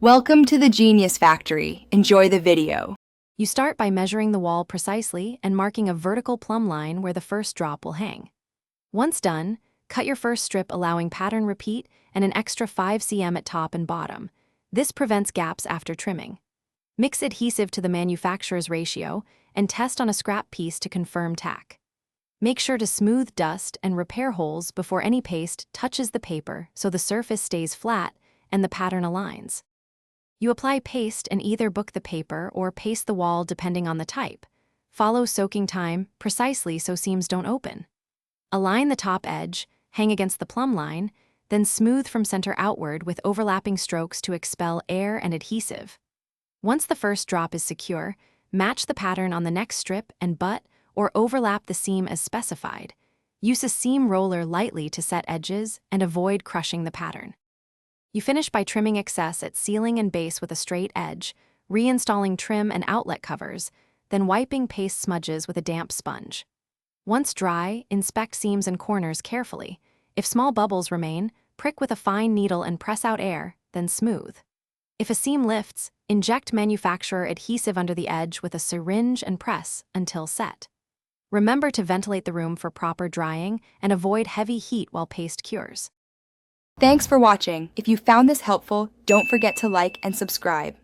Welcome to the Genius Factory. Enjoy the video. You start by measuring the wall precisely and marking a vertical plumb line where the first drop will hang. Once done, cut your first strip allowing pattern repeat and an extra 5 cm at top and bottom. This prevents gaps after trimming. Mix adhesive to the manufacturer's ratio and test on a scrap piece to confirm tack. Make sure to smooth dust and repair holes before any paste touches the paper so the surface stays flat and the pattern aligns. You apply paste and either book the paper or paste the wall depending on the type. Follow soaking time precisely so seams don't open. Align the top edge, hang against the plumb line, then smooth from center outward with overlapping strokes to expel air and adhesive. Once the first drop is secure, match the pattern on the next strip and butt or overlap the seam as specified. Use a seam roller lightly to set edges and avoid crushing the pattern. You finish by trimming excess at ceiling and base with a straight edge, reinstalling trim and outlet covers, then wiping paste smudges with a damp sponge. Once dry, inspect seams and corners carefully. If small bubbles remain, prick with a fine needle and press out air, then smooth. If a seam lifts, inject manufacturer adhesive under the edge with a syringe and press until set. Remember to ventilate the room for proper drying and avoid heavy heat while paste cures. Thanks for watching. If you found this helpful, don't forget to like and subscribe.